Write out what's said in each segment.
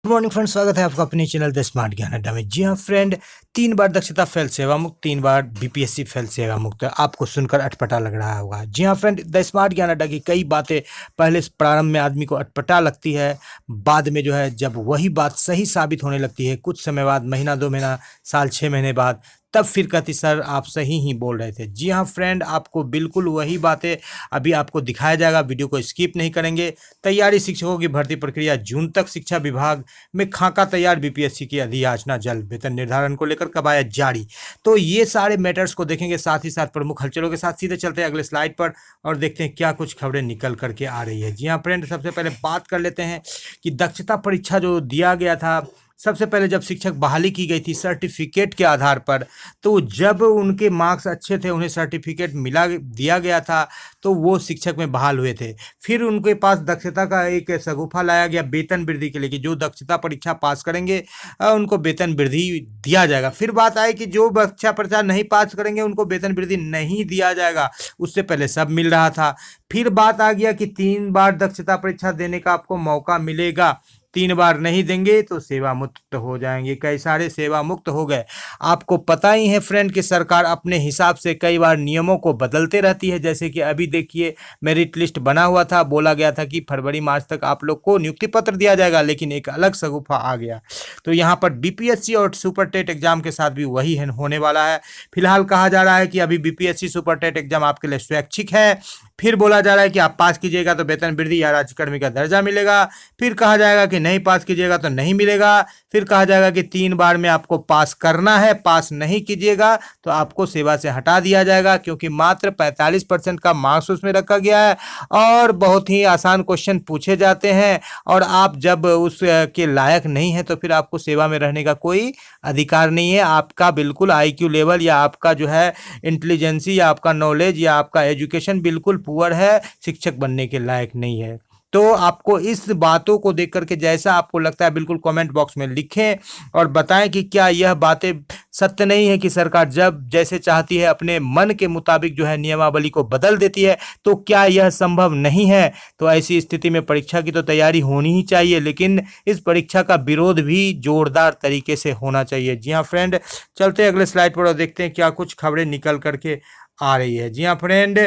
Good morning friend, स्वागत है आपका अपने चैनल द स्मार्ट ज्ञान अड्डा में। जी हाँ फ्रेंड, 3 बार दक्षता फेल सेवा मुक्त, 3 बार बीपीएससी फेल सेवा मुक्त। आपको सुनकर अटपटा लग रहा होगा। जी हाँ फ्रेंड, द स्मार्ट ज्ञान अड्डा की कई बातें पहले प्रारंभ में आदमी को अटपटा लगती है, बाद में जो है जब वही बात सही साबित होने लगती है, कुछ समय बाद, महीना 2 महीना, साल 6 महीने बाद, तब फिर कहती सर आप सही ही बोल रहे थे। जी हाँ फ्रेंड, आपको बिल्कुल वही बातें अभी आपको दिखाया जाएगा। वीडियो को स्किप नहीं करेंगे। तैयारी शिक्षकों की भर्ती प्रक्रिया जून तक, शिक्षा विभाग में खाका तैयार, बीपीएससी की अधियाचना जल्द, वेतन निर्धारण को लेकर कवायद जारी। तो ये सारे मैटर्स को देखेंगे, साथ ही साथ प्रमुख हलचलों के साथ। सीधे चलते हैं अगले स्लाइड पर और देखते हैं क्या कुछ खबरें निकल करके आ रही है। जी हाँ फ्रेंड, सबसे पहले बात कर लेते हैं कि दक्षता परीक्षा जो दिया गया था, सबसे पहले जब शिक्षक बहाली की गई थी सर्टिफिकेट के आधार पर, तो जब उनके मार्क्स अच्छे थे, उन्हें सर्टिफिकेट मिला दिया गया था, तो वो शिक्षक में बहाल हुए थे। फिर उनके पास दक्षता का एक शगुफा लाया गया वेतन वृद्धि के लिए कि जो दक्षता परीक्षा पास करेंगे उनको वेतन वृद्धि दिया जाएगा। फिर बात आई कि जो दक्षता परीक्षा नहीं पास करेंगे उनको वेतन वृद्धि नहीं दिया जाएगा। उससे पहले सब मिल रहा था। फिर बात आ गया कि 3 बार दक्षता परीक्षा देने का आपको मौका मिलेगा, 3 बार नहीं देंगे तो सेवा मुक्त हो जाएंगे। कई सारे सेवा मुक्त हो गए। आपको पता ही है फ्रेंड कि सरकार अपने हिसाब से कई बार नियमों को बदलते रहती है। जैसे कि अभी देखिए, मेरिट लिस्ट बना हुआ था, बोला गया था कि फरवरी मार्च तक आप लोग को नियुक्ति पत्र दिया जाएगा, लेकिन एक अलग शगुफा आ गया। तो यहाँ पर बीपीएससी और सुपर टेट एग्जाम के साथ भी वही होने वाला है। फिलहाल कहा जा रहा है कि अभी बीपीएससी सुपर टेट एग्जाम आपके लिए स्वैच्छिक है। फिर बोला जा रहा है कि आप पास कीजिएगा तो वेतन वृद्धि या राज्यकर्मी का दर्जा मिलेगा। फिर कहा जाएगा कि नहीं पास कीजिएगा तो नहीं मिलेगा। फिर कहा जाएगा कि 3 बार में आपको पास करना है, पास नहीं कीजिएगा तो आपको सेवा से हटा दिया जाएगा, क्योंकि मात्र 45% का मार्क्स उसमें रखा गया है और बहुत ही आसान क्वेश्चन पूछे जाते हैं। और आप जब उस के लायक नहीं है तो फिर आपको सेवा में रहने का कोई अधिकार नहीं है। आपका बिल्कुल आईक्यू लेवल या आपका जो है इंटेलिजेंसी या आपका नॉलेज या आपका एजुकेशन बिल्कुल पुअर है, शिक्षक बनने के लायक नहीं है। तो आपको इस बातों को देख करके जैसा आपको लगता है बिल्कुल कमेंट बॉक्स में लिखें और बताएं कि क्या यह बातें सत्य नहीं है कि सरकार जब जैसे चाहती है अपने मन के मुताबिक जो है नियमावली को बदल देती है। तो क्या यह संभव नहीं है? तो ऐसी स्थिति में परीक्षा की तो तैयारी होनी ही चाहिए, लेकिन इस परीक्षा का विरोध भी जोरदार तरीके से होना चाहिए। जी हाँ फ्रेंड, चलते हैं अगले स्लाइड पर और देखते हैं क्या कुछ खबरें निकल करके आ रही है। जी हाँ फ्रेंड,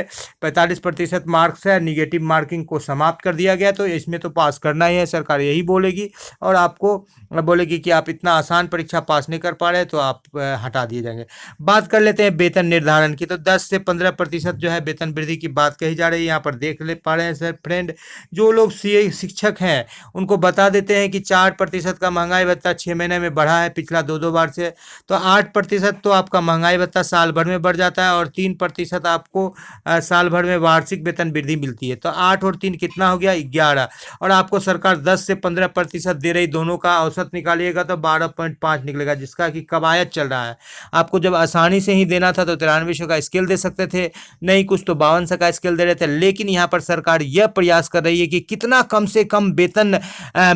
45% मार्क्स है, निगेटिव मार्किंग को समाप्त कर दिया गया, तो इसमें तो पास करना ही है, सरकार यही बोलेगी और आपको बोलेगी कि आप इतना आसान परीक्षा पास नहीं कर पा रहे तो आप हटा दिए जाएंगे। बात कर लेते हैं वेतन निर्धारण की। तो 10 से 15% जो है वेतन वृद्धि की बात कही जा रही है। यहाँ पर देख ले पा रहे हैं सर फ्रेंड, जो लोग शिक्षक हैं उनको बता देते हैं कि 4% का महंगाई भत्ता 6 महीने में बढ़ा है पिछला 2-2 बार से। तो 8% तो आपका महंगाई भत्ता साल भर में बढ़ जाता है और 3% आपको साल भर में वार्षिक वेतन वृद्धि मिलती है। तो 8 और 3 कितना हो गया? 11। और आपको सरकार 10 से 15% दे रही, दोनों का औसत निकालिएगा तो 12.5 निकलेगा, जिसका कि कवायद चल रहा है। आपको जब आसानी से ही देना था तो 9300 का स्केल दे सकते थे, नहीं कुछ तो 5200 का स्केल दे रहे थे। लेकिन यहाँ पर सरकार यह प्रयास कर रही है कि कितना कम से कम वेतन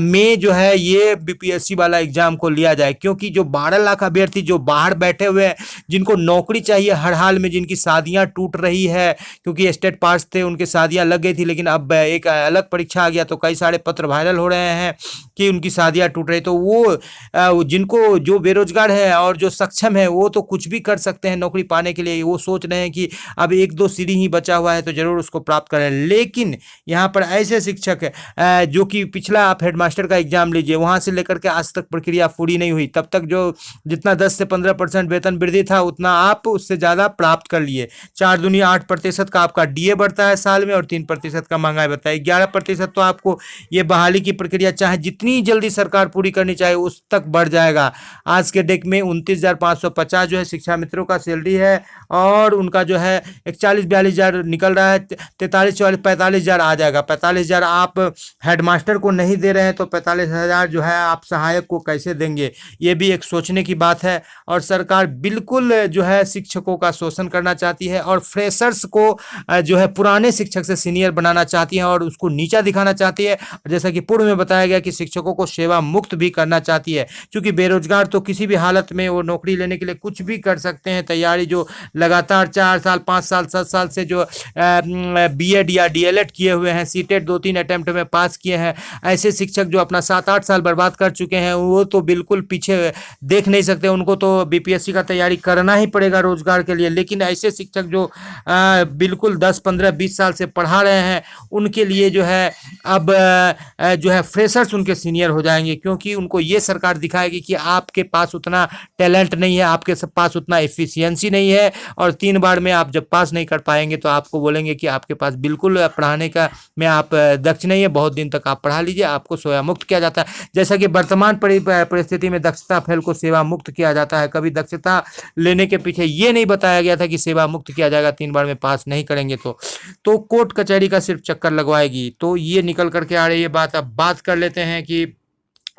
में जो है ये बीपीएससी वाला एग्जाम को लिया जाए, क्योंकि जो 12 लाख अभ्यर्थी जो बाहर बैठे हुए हैं, जिनको नौकरी चाहिए हर हाल में, जिनकी शादियां टूट रही है क्योंकि स्टेट पास थे, उनकी शादियां लग गई थी, लेकिन अब एक अलग परीक्षा आ गया तो कई सारे पत्र वायरल हो रहे हैं कि उनकी शादियां टूट रही। तो वो जिनको जो बेरोजगार है और जो सक्षम है वो तो कुछ भी कर सकते हैं नौकरी पाने के लिए। वो सोच रहे हैं कि अब 1-2 सीढ़ी ही बचा हुआ है तो जरूर उसको प्राप्त करें। लेकिन यहाँ पर ऐसे शिक्षक जो कि पिछला आप हेडमास्टर का एग्जाम लीजिए, वहां से लेकर के आज तक प्रक्रिया पूरी नहीं हुई, तब तक जो जितना 10 से 15% वेतन वृद्धि था उतना आप उससे ज्यादा प्राप्त कर लिए। 4 दूनी 8% का आपका डीए बढ़ता है साल में और 3% का महंगाई बढ़ता है। 11% तो आपको ये बहाली की प्रक्रिया चाहे जितनी जल्दी सरकार पूरी करनी चाहे उस तक बढ़ जाएगा। आज के डेट में 29,550 जो है शिक्षा मित्रों का सैलरी है और उनका जो है 41-42 हजार निकल रहा है, 43-44-45 हजार आ जाएगा। 45 हजार आप हेडमास्टर को नहीं दे रहे हैं तो 45 हजार जो है आप सहायक को कैसे देंगे? ये भी एक सोचने की बात है। और सरकार बिल्कुल जो है शिक्षकों का शोषण करना चाहती है और फ्रेशर्स को जो है पुराने शिक्षक से सीनियर बनाना चाहती है और उसको नीचा दिखाना चाहती है। जैसा कि पूर्व में बताया गया कि शिक्षकों को सेवा मुक्त भी करना चाहती है, क्योंकि बेरोजगार तो किसी भी हालत में वो नौकरी लेने के लिए कुछ भी कर सकते हैं। तैयारी जो लगातार 4 साल 5 साल 7 साल से जो बीएड या डीएलएड किए हुए हैं, सीटेट 2-3 अटेम्प्ट में पास किए हैं, ऐसे शिक्षक जो अपना 7-8 साल बर्बाद कर चुके हैं, वो तो बिल्कुल पीछे देख नहीं सकते। उनको तो बीपीएससी का तैयारी करना ही पड़ेगा रोजगार के लिए। लेकिन ऐसे शिक्षक जो बिल्कुल 10-15-20 साल से पढ़ा रहे हैं, उनके लिए जो है अब जो है फ्रेशर्स उनके सीनियर हो जाएंगे, क्योंकि उनको ये सरकार दिखाएगी कि आपके पास उतना टैलेंट नहीं है, आपके पास उतना एफिशिएंसी नहीं है, और 3 बार में आप जब पास नहीं कर पाएंगे तो आपको बोलेंगे कि आपके पास बिल्कुल पढ़ाने का में आप दक्ष नहीं है, बहुत दिन तक आप पढ़ा लीजिए, आपको सेवा मुक्त किया जाता है। जैसा कि वर्तमान परिस्थिति में दक्षता फेल को सेवा मुक्त किया जाता है। कभी दक्षता लेने के पीछे ये नहीं बताया गया था कि सेवा मुक्त किया जाएगा 3 बार में पास नहीं करेंगे तो कोर्ट कचहरी का सिर्फ चक्कर लगवाएगी। तो ये निकल करके आ रही है बात। अब बात कर लेते हैं कि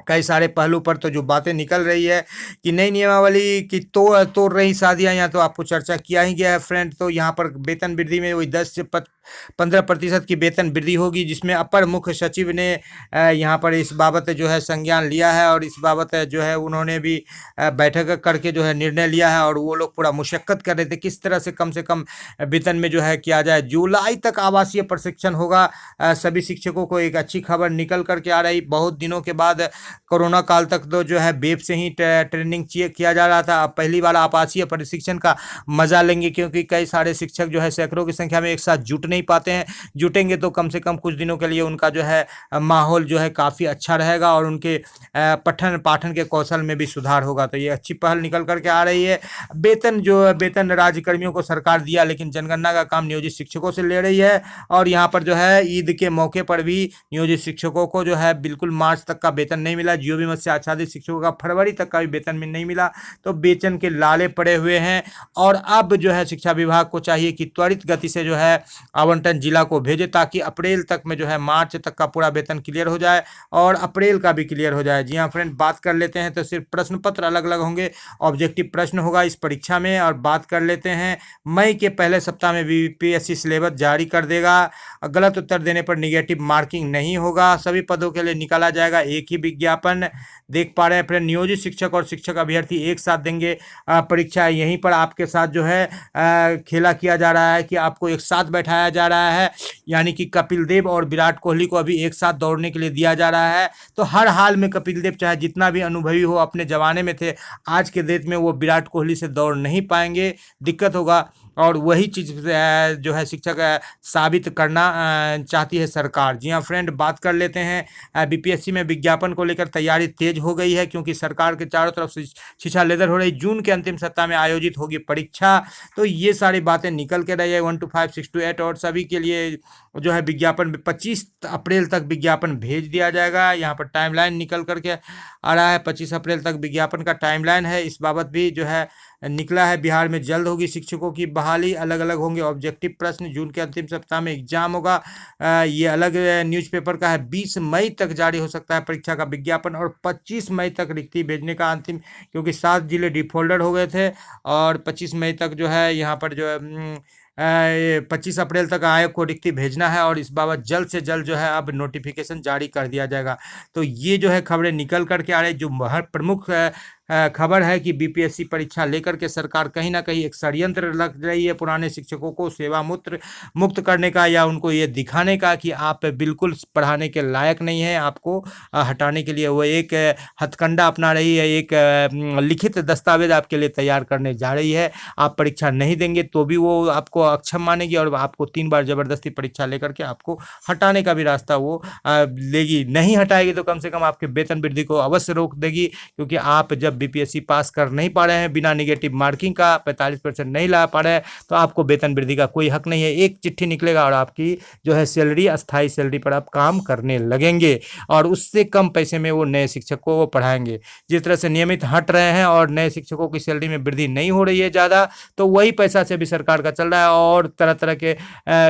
कई सारे पहलू पर तो जो बातें निकल रही है कि नई नियमावली की तोड़ रही शादियां, यहाँ तो आपको चर्चा किया ही गया है फ्रेंड। तो यहाँ पर वेतन वृद्धि में वही 10 से 15% की वेतन वृद्धि होगी, जिसमें अपर मुख्य सचिव ने यहाँ पर इस बाबत जो है संज्ञान लिया है और इस बाबत जो है उन्होंने भी बैठक करके जो है निर्णय लिया है। और वो लोग पूरा मुशक्कत कर रहे थे किस तरह से कम वेतन में जो है किया जाए। जुलाई तक आवासीय प्रशिक्षण होगा सभी शिक्षकों को। एक अच्छी खबर निकल करके आ रही। बहुत दिनों के बाद कोरोना काल तक तो जो है वेब से ही ट्रेनिंग किया जा रहा था। अब पहली बार आवासीय प्रशिक्षण का मजा लेंगे, क्योंकि कई सारे शिक्षक जो है सैकड़ों की संख्या में एक साथ जुट नहीं पाते हैं। जुटेंगे तो कम से कम कुछ दिनों के लिए उनका जो है माहौल जो है काफ़ी अच्छा रहेगा और उनके पठन पाठन के कौशल में भी सुधार होगा। तो ये अच्छी पहल निकल करके आ रही है। वेतन राज्यकर्मियों को सरकार दिया, लेकिन जनगणना का काम नियोजित शिक्षकों से ले रही है। और यहाँ पर जो है ईद के मौके पर भी नियोजित शिक्षकों को जो है बिल्कुल मार्च तक का वेतन नहीं मिला। जियो भी मत से आच्छादित शिक्षकों का फरवरी तक का भी वेतन में नहीं मिला। तो वेतन के लाले पड़े हुए हैं। और अब जो है शिक्षा विभाग को चाहिए कि त्वरित गति से जो है आवंटन जिला को भेजे, ताकि अप्रैल तक में जो है मार्च तक का पूरा वेतन क्लियर हो जाए और अप्रैल का भी क्लियर हो जाए। जी हाँ फ्रेंड, बात कर लेते हैं तो सिर्फ प्रश्न पत्र अलग अलग होंगे, ऑब्जेक्टिव प्रश्न होगा इस परीक्षा में। और बात कर लेते हैं मई के पहले सप्ताह में बीपीएससी सिलेबस जारी कर देगा। गलत उत्तर देने पर निगेटिव मार्किंग नहीं होगा। सभी पदों के लिए निकाला जाएगा एक ही विज्ञापन। देख पा रहे हैं फ्रेंड, नियोजित शिक्षक और शिक्षक अभ्यर्थी एक साथ देंगे परीक्षा। यहीं पर आपके साथ जो है खेला किया जा रहा है कि आपको एक साथ बैठाया जा रहा है, यानी कि कपिल देव और विराट कोहली को अभी एक साथ दौड़ने के लिए दिया जा रहा है। तो हर हाल में कपिल देव चाहे जितना भी अनुभवी हो, अपने जमाने में थे, आज के डेट में वो विराट कोहली से दौड़ नहीं पाएंगे, दिक्कत होगा। और वही चीज़ जो है शिक्षक साबित करना चाहती है सरकार। जी हाँ फ्रेंड, बात कर लेते हैं बीपीएससी में विज्ञापन को लेकर तैयारी तेज हो गई है, क्योंकि सरकार के चारों तरफ से शिक्षा लेदर हो रही। जून के अंतिम सप्ताह में आयोजित होगी परीक्षा। तो ये सारी बातें निकल के रही है 1 to 5, 6 to 8। और सभी के लिए जो है विज्ञापन 25 अप्रैल तक विज्ञापन भेज दिया जाएगा। यहाँ पर टाइमलाइन निकल करके आ रहा है, 25 अप्रैल तक विज्ञापन का टाइमलाइन है। इस बाबत भी जो है निकला है। बिहार में जल्द होगी शिक्षकों की बहाली, अलग अलग होंगे ऑब्जेक्टिव प्रश्न। जून के अंतिम सप्ताह में एग्जाम होगा। ये अलग न्यूज़पेपर का है। 20 मई तक जारी हो सकता है परीक्षा का विज्ञापन और 25 मई तक रिक्ति भेजने का अंतिम, क्योंकि 7 जिले डिफोल्डेड हो गए थे। और 25 मई तक जो है यहाँ पर जो है 25 अप्रैल तक आयोग को रिक्ति भेजना है और इस बाबत जल्द से जल्द जो है अब नोटिफिकेशन जारी कर दिया जाएगा। तो ये जो है खबरें निकल करके आ रही। जो प्रमुख खबर है कि बीपीएससी परीक्षा लेकर के सरकार कहीं ना कहीं एक षड्यंत्र लग रही है पुराने शिक्षकों को सेवा मुक्त करने का, या उनको ये दिखाने का कि आप बिल्कुल पढ़ाने के लायक नहीं है। आपको हटाने के लिए वो एक हथकंडा अपना रही है, एक लिखित दस्तावेज आपके लिए तैयार करने जा रही है। आप परीक्षा नहीं देंगे तो भी वो आपको अक्षम मानेगी और आपको 3 बार जबरदस्ती परीक्षा लेकर के आपको हटाने का भी रास्ता वो लेगी। नहीं हटाएगी तो कम से कम आपके वेतन वृद्धि को अवश्य रोक देगी, क्योंकि आप जब बीपीएससी पास कर नहीं पा रहे हैं बिना नेगेटिव मार्किंग का, 45% नहीं ला पा रहे हैं, तो आपको वेतन वृद्धि का कोई हक नहीं है। एक चिट्ठी निकलेगा और आपकी जो है सैलरी, अस्थायी सैलरी पर आप काम करने लगेंगे और उससे कम पैसे में वो नए शिक्षक को वो पढ़ाएंगे। जिस तरह से नियमित हट रहे हैं और नए शिक्षकों की सैलरी में वृद्धि नहीं हो रही है ज़्यादा, तो वही पैसा से भी सरकार का चल रहा है। और तरह तरह के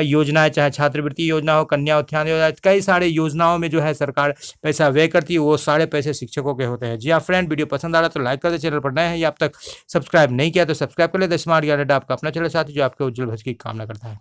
योजनाएं, चाहे छात्रवृत्ति योजना हो, कन्या उत्थान योजना, कई सारे योजनाओं में जो है सरकार पैसा व्यय करती है, वो सारे पैसे शिक्षकों के होते हैं। जी हाँ फ्रेंड, वीडियो पसंद आ रहा तो तो लाइक कर दे, चैनल पर नए हैं या अब तक सब्सक्राइब नहीं किया तो सब्सक्राइब कर ले। द स्मार्ट ज्ञान अड्डा आपका अपना चैनल साथी जो आपके उज्जवल भविष्य की कामना करता है।